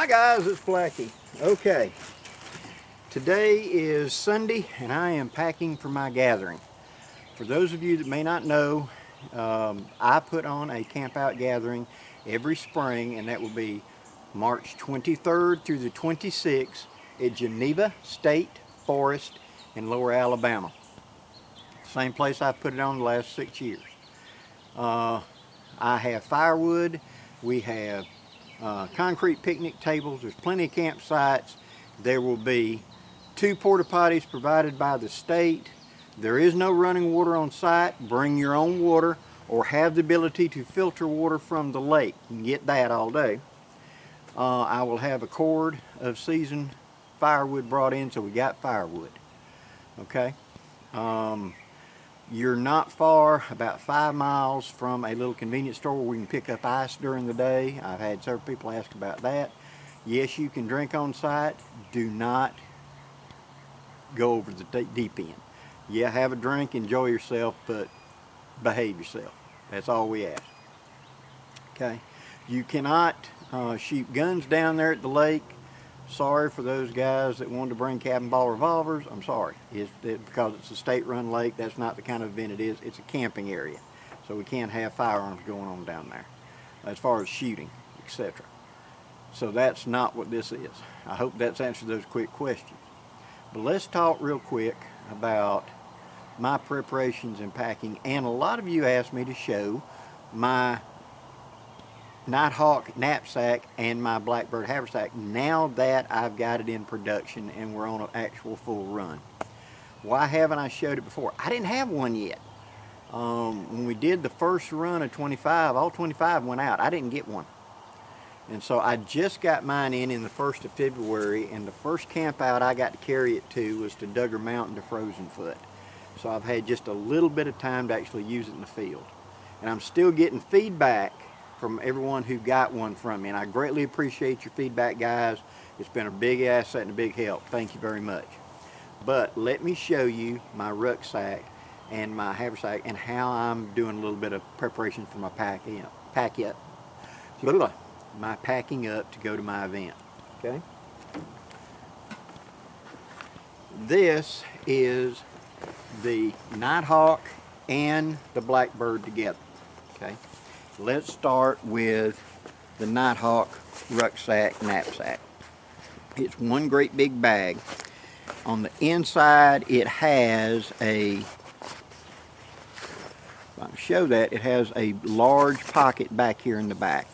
Hi guys, it's Blackie. Okay, today is Sunday and I am packing for my gathering. For those of you that may not know, I put on a camp out gathering every spring, and that will be March 23rd through the 26th at Geneva State Forest in Lower Alabama. Same place I've put it on the last 6 years. I have firewood, we have concrete picnic tables, there's plenty of campsites. There will be 2 porta potties provided by the state. There is no running water on site. Bring your own water or have the ability to filter water from the lake. You can get that all day. I will have a cord of seasoned firewood brought in, so we got firewood. Okay. You're not far, about 5 miles from a little convenience store where we can pick up ice during the day. I've had several people ask about that. Yes, you can drink on site. Do not go over the deep end. Yeah, have a drink, enjoy yourself, but behave yourself. That's all we ask. Okay. You cannot shoot guns down there at the lake. Sorry for those guys that wanted to bring cabin ball revolvers. I'm sorry. Because it's a state-run lake, that's not the kind of event it is. It's a camping area, so we can't have firearms going on down there as far as shooting, etc. So that's not what this is. I hope that's answered those quick questions. But let's talk real quick about my preparations and packing. And a lot of you asked me to show my Nighthawk knapsack and my Blackbird haversack now that I've got it in production and we're on an actual full run. Why haven't I showed it before? I didn't have one yet. When we did the first run of 25, all 25 went out. I didn't get one. And so I just got mine in the 1st of February, and the first camp out I got to carry it to was to Duggar Mountain to Frozen Foot. So I've had just a little bit of time to actually use it in the field. And I'm still getting feedback from everyone who got one from me, and I greatly appreciate your feedback, guys. It's been a big asset and a big help. Thank you very much. But let me show you my rucksack and my haversack and how I'm doing a little bit of preparation for my packing up to go to my event. Okay. This is the Nighthawk and the Blackbird together. Okay. Let's start with the Nighthawk rucksack knapsack. It's one great big bag. On the inside it has a, if I can show that, it has a large pocket back here in the back.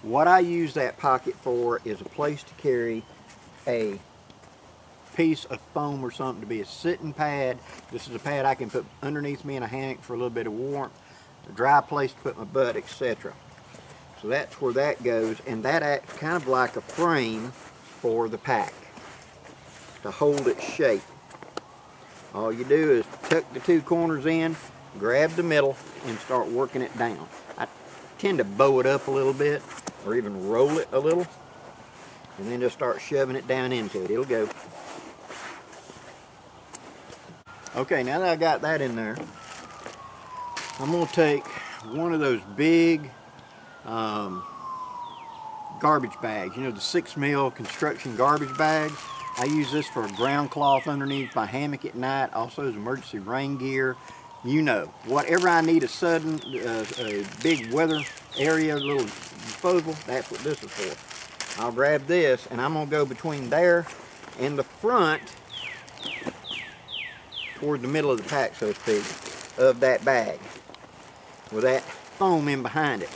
What I use that pocket for is a place to carry a piece of foam or something to be a sitting pad. This is a pad I can put underneath me in a hammock for a little bit of warmth, a dry place to put my butt, etc. So that's where that goes, and that acts kind of like a frame for the pack to hold its shape. All you do is tuck the 2 corners in, grab the middle, and start working it down. I tend to bow it up a little bit or even roll it a little, and then just start shoving it down into it. It'll go. Okay, now that I got that in there, I'm going to take one of those big garbage bags, you know, the 6 mil construction garbage bags. I use this for a ground cloth underneath my hammock at night, also as emergency rain gear. You know, whatever I need a sudden, a big weather area, a little disposal, that's what this is for. I'll grab this and I'm going to go between there and the front, toward the middle of the pack, so to speak, of that bag, with that foam in behind it.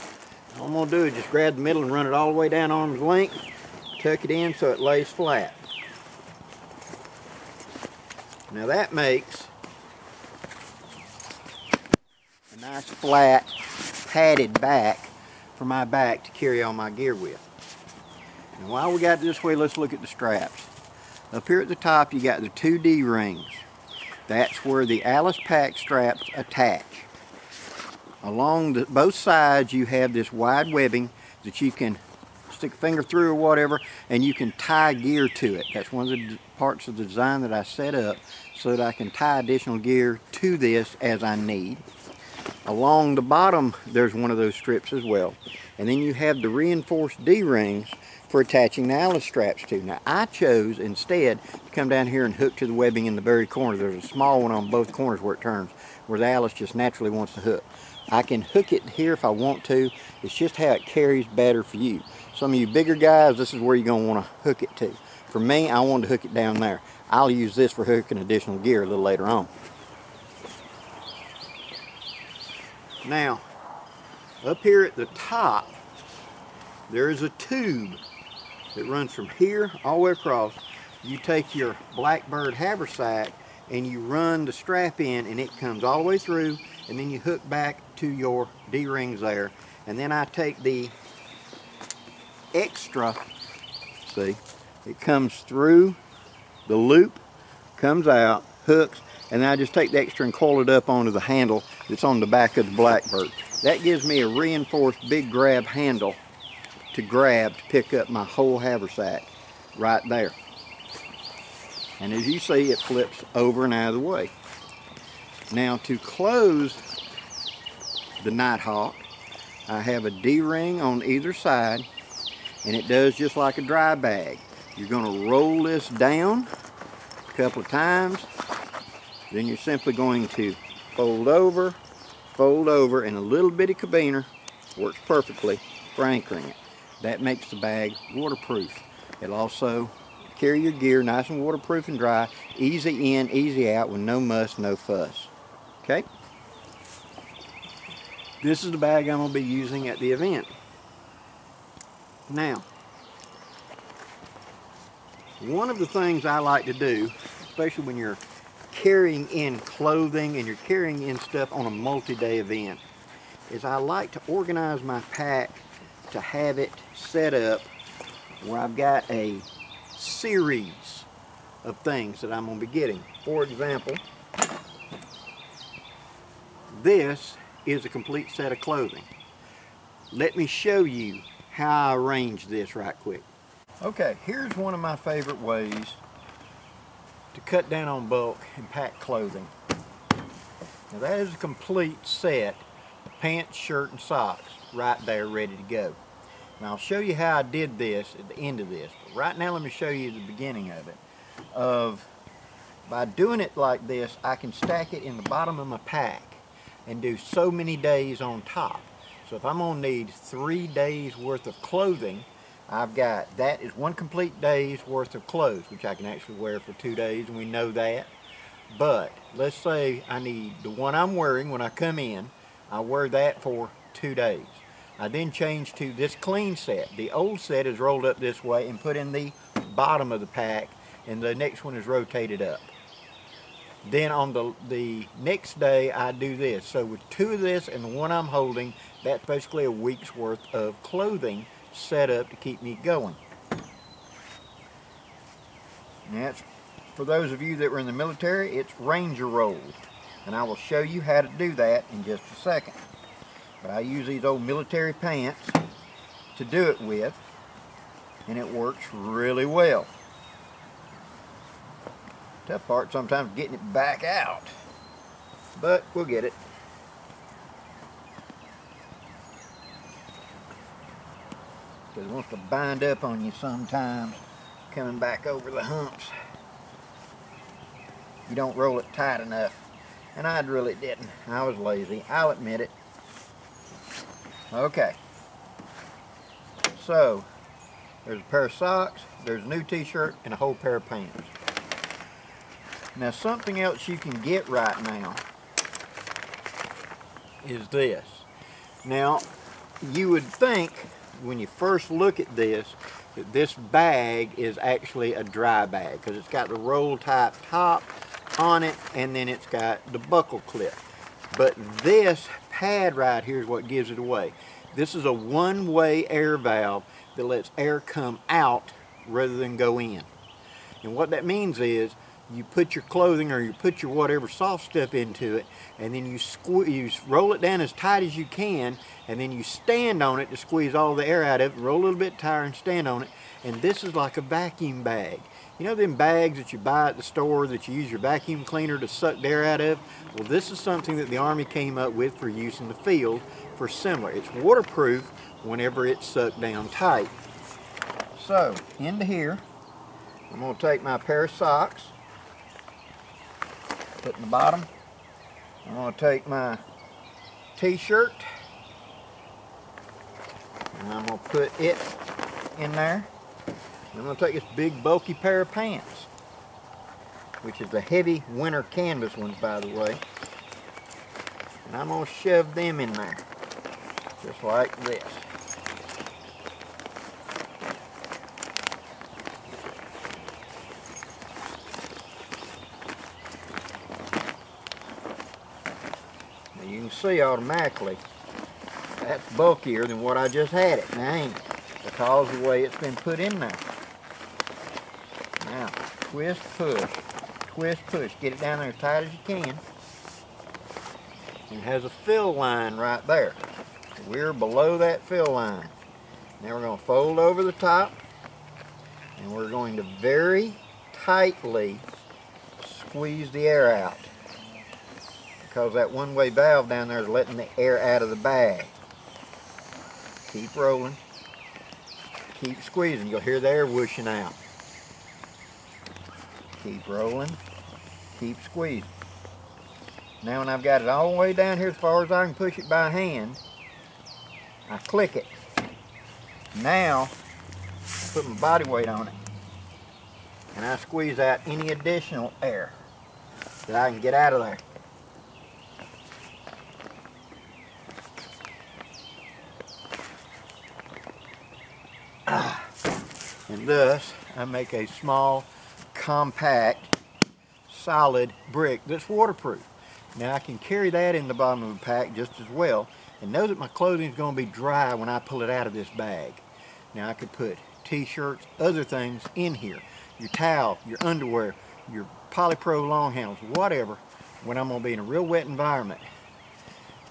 All I'm going to do is just grab the middle and run it all the way down arm's length, tuck it in so it lays flat. Now that makes a nice flat padded back for my back to carry all my gear with. And while we got it this way, let's look at the straps. Up here at the top you got the 2 D-rings. That's where the Alice pack straps attach. Along both sides you have this wide webbing that you can stick a finger through or whatever, and you can tie gear to it. That's one of the parts of the design that I set up so that I can tie additional gear to this as I need. Along the bottom there's one of those strips as well. And then you have the reinforced D-rings for attaching the Alice straps to. Now I chose instead to come down here and hook to the webbing in the very corner. There's a small one on both corners where it turns, where the Alice just naturally wants to hook. I can hook it here if I want to. It's just how it carries better for you. Some of you bigger guys, this is where you're going to want to hook it to. For me, I wanted to hook it down there. I'll use this for hooking additional gear a little later on. Now, up here at the top, there is a tube that runs from here all the way across. You take your Blackbird haversack and you run the strap in, and it comes all the way through, and then you hook back to your D-rings there. And then I take the extra, see, it comes through the loop, comes out, hooks, and then I just take the extra and coil it up onto the handle that's on the back of the Blackbird. That gives me a reinforced big grab handle to grab to pick up my whole haversack right there. And as you see, it flips over and out of the way. Now to close the Nighthawk, I have a D-ring on either side, and it does just like a dry bag. You're going to roll this down a couple of times, then you're simply going to fold over, and a little bitty carabiner works perfectly for anchoring it. That makes the bag waterproof. It'll also carry your gear nice and waterproof and dry, easy in, easy out, with no muss, no fuss. Okay? This is the bag I'm going to be using at the event. Now, one of the things I like to do, especially when you're carrying in clothing and you're carrying in stuff on a multi-day event, is I like to organize my pack to have it set up where I've got a series of things that I'm going to be getting. For example, this is a complete set of clothing. Let me show you how I arrange this right quick. Okay, here's one of my favorite ways to cut down on bulk and pack clothing. Now that is a complete set of pants, shirt, and socks right there ready to go. Now I'll show you how I did this at the end of this, but right now let me show you the beginning of it. By doing it like this, I can stack it in the bottom of my pack and do so many days on top. So if I'm gonna need 3 days worth of clothing, I've got, that is 1 complete day's worth of clothes, which I can actually wear for 2 days, and we know that. But let's say I need the one I'm wearing when I come in, I wear that for 2 days. I then change to this clean set. The old set is rolled up this way and put in the bottom of the pack, and the next one is rotated up. Then on the next day I do this. So with 2 of this and the one I'm holding, that's basically a week's worth of clothing set up to keep me going. Now that's, for those of you that were in the military, it's Ranger rolls, and I will show you how to do that in just a second. But I use these old military pants to do it with, and it works really well. Tough part sometimes getting it back out, but we'll get it. Because it wants to bind up on you sometimes, coming back over the humps. You don't roll it tight enough, and I really didn't. I was lazy, I'll admit it. Okay, so there's a pair of socks, there's a new t-shirt, and a whole pair of pants. Now something else you can get right now is this. Now you would think when you first look at this that this bag is actually a dry bag, because it's got the roll type top on it, and then it's got the buckle clip. But this pad right here is what gives it away. This is a one-way air valve that lets air come out rather than go in. And what that means is you put your clothing or you put your whatever soft stuff into it, and then you roll it down as tight as you can, and then you stand on it to squeeze all the air out of it, roll a little bit tighter and stand on it, and this is like a vacuum bag. You know them bags that you buy at the store that you use your vacuum cleaner to suck the air out of? Well, this is something that the Army came up with for use in the field for similar. It's waterproof whenever it's sucked down tight. So, into here, I'm going to take my pair of socks, put in the bottom. I'm going to take my t-shirt, and I'm going to put it in there. I'm going to take this big bulky pair of pants, which is the heavy winter canvas ones, by the way, and I'm going to shove them in there, just like this. Now you can see automatically that's bulkier than what I just had it. Now ain't it? Because of the way it's been put in there. Now, twist, push, get it down there as tight as you can. It has a fill line right there. We're below that fill line. Now we're going to fold over the top, and we're going to very tightly squeeze the air out, because that one-way valve down there is letting the air out of the bag. Keep rolling, keep squeezing. You'll hear the air whooshing out. Keep rolling, keep squeezing. Now when I've got it all the way down here as far as I can push it by hand, I click it. Now, I put my body weight on it, and I squeeze out any additional air that I can get out of there. And thus, I make a small, compact, solid brick that's waterproof. Now I can carry that in the bottom of the pack just as well, and know that my clothing is going to be dry when I pull it out of this bag. Now I could put t-shirts, other things in here, your towel, your underwear, your polypro long handles, whatever, when I'm going to be in a real wet environment.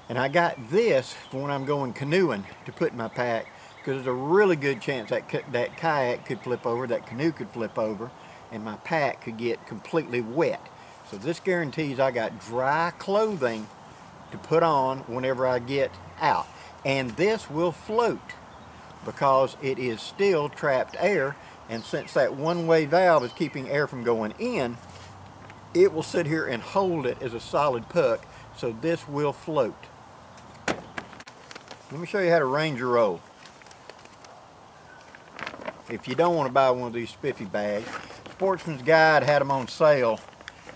And I got this for when I'm going canoeing to put in my pack, because there's a really good chance that that kayak could flip over, that canoe could flip over, and my pack could get completely wet. So this guarantees I got dry clothing to put on whenever I get out. And this will float because it is still trapped air, and since that one-way valve is keeping air from going in, it will sit here and hold it as a solid puck, so this will float. Let me show you how to range your roll. If you don't want to buy one of these spiffy bags, Sportsman's Guide had them on sale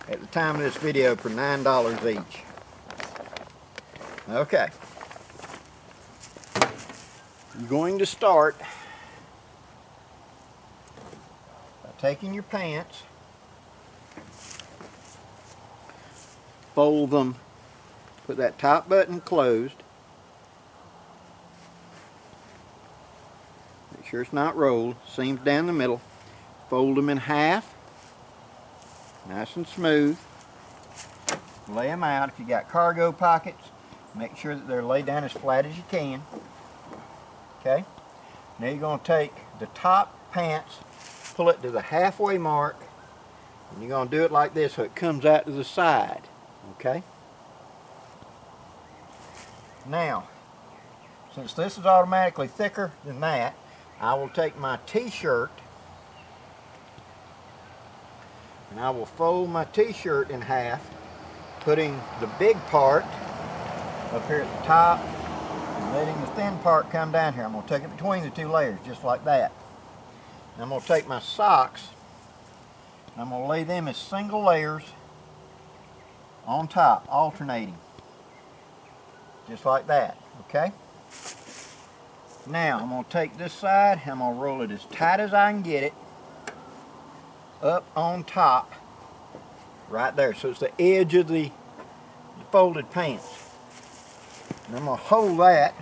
at the time of this video for $9 each. Okay. You're going to start by taking your pants, fold them, put that top button closed, make sure it's not rolled, seams down the middle, fold them in half, nice and smooth, lay them out. If you got cargo pockets, make sure that they're laid down as flat as you can. Okay, now you're going to take the top pants, pull it to the halfway mark, and you're going to do it like this so it comes out to the side. Okay, now since this is automatically thicker than that, I will take my t-shirt and I will fold my t-shirt in half, putting the big part up here at the top and letting the thin part come down here. I'm going to take it between the two layers just like that. And I'm going to take my socks and I'm going to lay them as single layers on top, alternating, just like that. Okay, now I'm going to take this side, I'm going to roll it as tight as I can get it up on top right there, so it's the edge of the folded pants. And I'm going to hold that,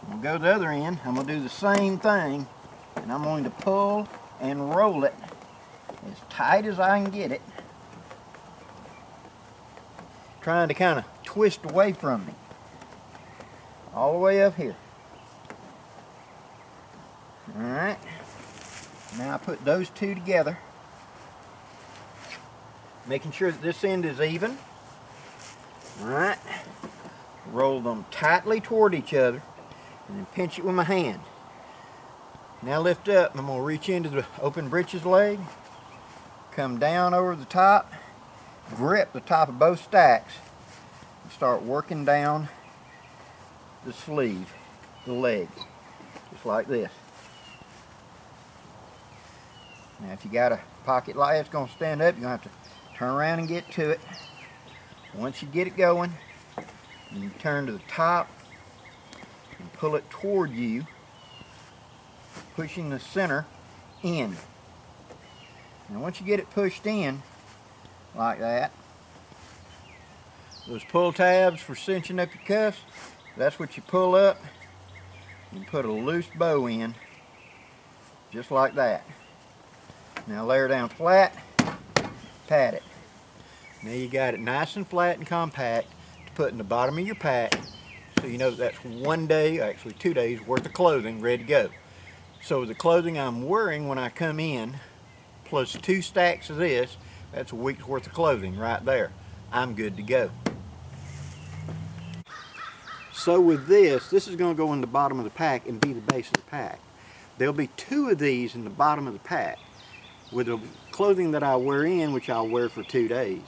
I'm going to go to the other end, I'm going to do the same thing, and I'm going to pull and roll it as tight as I can get it, trying to kind of twist away from me all the way up here. Alright, now I put those two together, making sure that this end is even. Alright, roll them tightly toward each other and then pinch it with my hand. Now lift up, and I'm going to reach into the open breeches leg, come down over the top, grip the top of both stacks, and start working down the sleeve, the leg, just like this. Now if you got a pocket like it's going to stand up, you're going to have to turn around and get to it. Once you get it going, you turn to the top and pull it toward you, pushing the center in. And once you get it pushed in, like that, those pull tabs for cinching up your cuffs, that's what you pull up and put a loose bow in, just like that. Now lay her down flat, pat it. Now you got it nice and flat and compact to put in the bottom of your pack, so you know that's 1 day, actually 2 days worth of clothing ready to go. So the clothing I'm wearing when I come in, plus 2 stacks of this, that's a week's worth of clothing right there. I'm good to go. So with this is going to go in the bottom of the pack and be the base of the pack. There'll be 2 of these in the bottom of the pack. With the clothing that I wear in, which I'll wear for 2 days,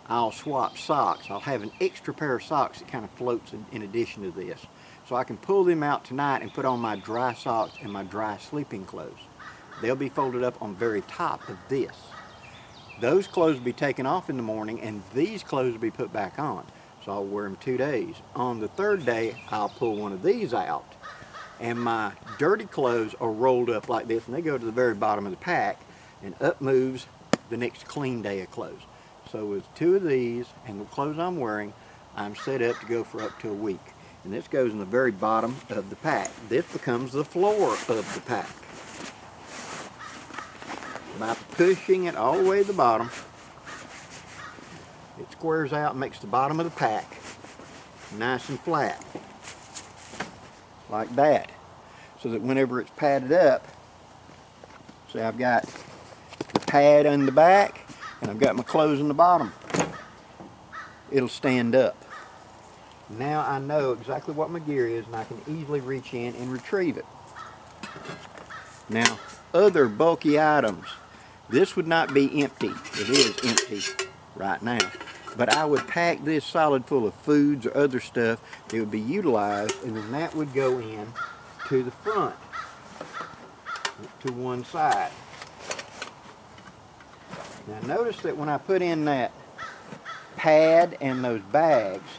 I'll swap socks. I'll have an extra pair of socks that kind of floats in addition to this. So I can pull them out tonight and put on my dry socks and my dry sleeping clothes. They'll be folded up on the very top of this. Those clothes will be taken off in the morning, and these clothes will be put back on. So I'll wear them 2 days. On the 3rd day, I'll pull one of these out, and my dirty clothes are rolled up like this, and they go to the very bottom of the pack, and up moves the next clean day of clothes. So with 2 of these and the clothes I'm wearing, I'm set up to go for up to a week. And this goes in the very bottom of the pack. This becomes the floor of the pack. By pushing it all the way to the bottom, it squares out and makes the bottom of the pack nice and flat, like that. So that whenever it's padded up, see, I've got the pad on the back and I've got my clothes in the bottom, it'll stand up. Now I know exactly what my gear is, and I can easily reach in and retrieve it. Now, other bulky items, this would not be empty. It is empty right now. But I would pack this solid full of foods or other stuff that would be utilized, and then that would go in to the front, to one side. Now notice that when I put in that pad and those bags,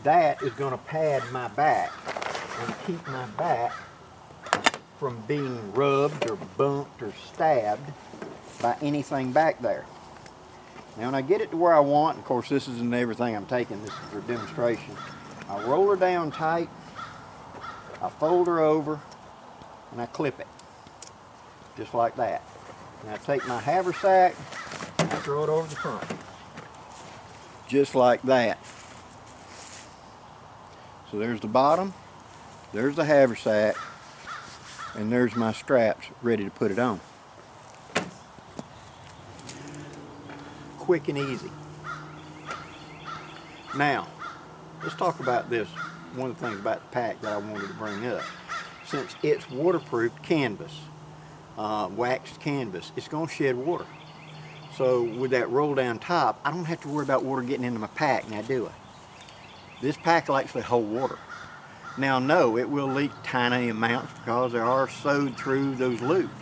that is going to pad my back and keep my back from being rubbed or bumped or stabbed by anything back there. Now when I get it to where I want, of course this isn't everything I'm taking, this is for demonstration, I roll her down tight, I fold her over, and I clip it, just like that. And I take my haversack, and I throw it over the front, just like that. So there's the bottom, there's the haversack, and there's my straps ready to put it on. Quick and easy. Now, let's talk about this. One of the things about the pack that I wanted to bring up. Since it's waterproof canvas, waxed canvas, it's going to shed water. So with that roll down top, I don't have to worry about water getting into my pack, now do I? This pack will actually hold water. Now no, it will leak tiny amounts because they are sewed through those loops.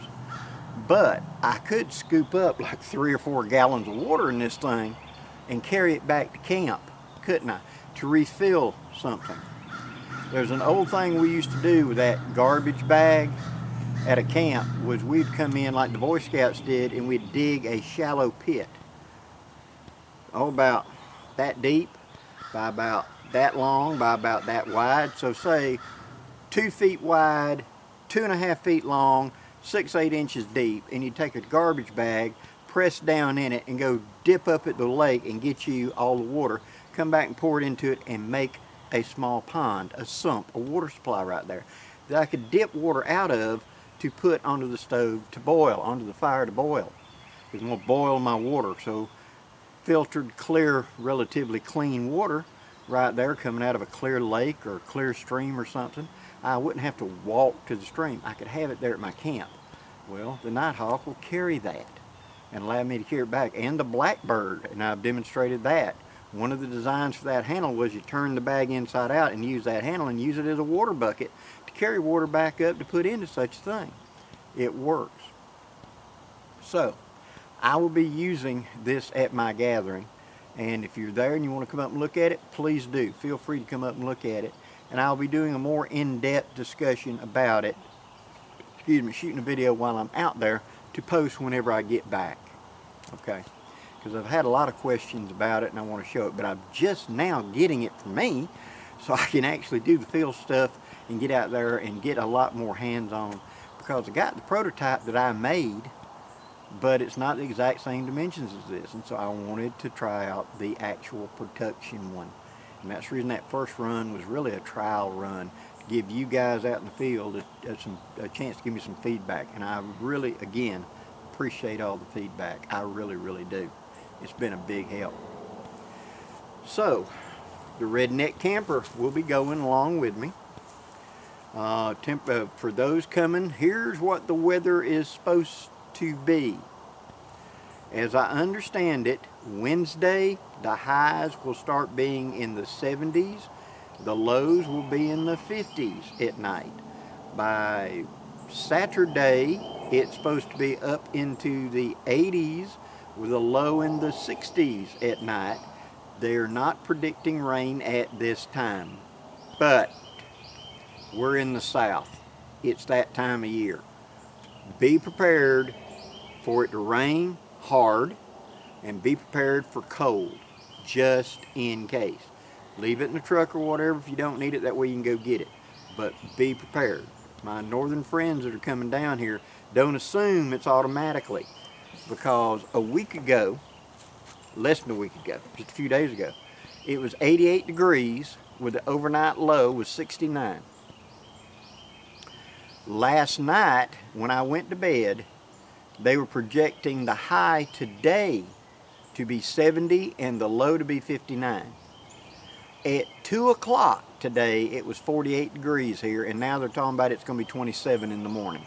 But I could scoop up like 3 or 4 gallons of water in this thing and carry it back to camp, couldn't I? To refill something. There's an old thing we used to do with that garbage bag at a camp, was we'd come in like the Boy Scouts did, and we'd dig a shallow pit. Oh, about that deep, by about that long, by about that wide. So say 2 feet wide, 2.5 feet long, 6-8 inches deep, and you take a garbage bag, press down in it, and go dip up at the lake and get you all the water, come back and pour it into it and make a small pond, a sump, a water supply right there that I could dip water out of to put onto the stove to boil, onto the fire to boil. Because I'm going to boil my water, so filtered, clear, relatively clean water right there coming out of a clear lake or a clear stream or something. I wouldn't have to walk to the stream. I could have it there at my camp. Well, the Nighthawk will carry that and allow me to carry it back, and the Blackbird, and I've demonstrated that. One of the designs for that handle was you turn the bag inside out and use that handle and use it as a water bucket to carry water back up to put into such a thing. It works. So, I will be using this at my gathering, and if you're there and you want to come up and look at it, please do. Feel free to come up and look at it, and I'll be doing a more in-depth discussion about it, shooting a video while I'm out there to post whenever I get back, okay? Because I've had a lot of questions about it and I want to show it, but I'm just now getting it for me so I can actually do the field stuff and get out there and get a lot more hands-on, because I got the prototype that I made, but it's not the exact same dimensions as this, and so I wanted to try out the actual production one. And that's the reason that first run was really a trial run, to give you guys out in the field a chance to give me some feedback. And I really, again, appreciate all the feedback. I really, really do. It's been a big help. So, the Redneck Camper will be going along with me. For those coming, here's what the weather is supposed to be. As I understand it, Wednesday the highs will start being in the 70s. The lows will be in the 50s at night. By Saturday, it's supposed to be up into the 80s with a low in the 60s at night. They're not predicting rain at this time, but we're in the south. It's that time of year. Be prepared for it to rain hard, and be prepared for cold, just in case. Leave it in the truck or whatever if you don't need it, that way you can go get it. But be prepared. My northern friends that are coming down here, don't assume it's automatically, because a week ago, less than a week ago, just a few days ago, it was 88 degrees with the overnight low was 69. Last night, when I went to bed, they were projecting the high today to be 70 and the low to be 59. At 2 o'clock today, it was 48 degrees here, and now they're talking about it's going to be 27 in the morning.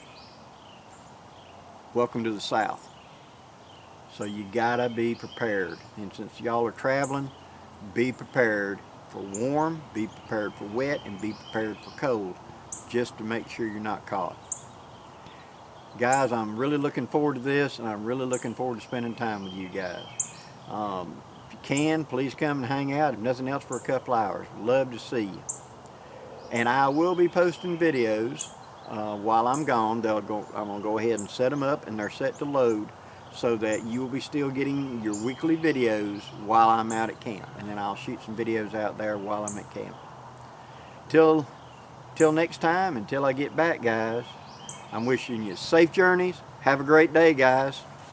Welcome to the South. So you gotta be prepared. And since y'all are traveling, be prepared for warm, be prepared for wet, and be prepared for cold, just to make sure you're not caught. Guys, I'm really looking forward to this, and I'm really looking forward to spending time with you guys. If you can, please come and hang out, if nothing else, for a couple hours. Love to see you. And I will be posting videos while I'm gone. I'm going to go ahead and set them up, and they're set to load, so that you will be still getting your weekly videos while I'm out at camp. And then I'll shoot some videos out there while I'm at camp. Till next time, until I get back, guys, I'm wishing you safe journeys. Have a great day, guys.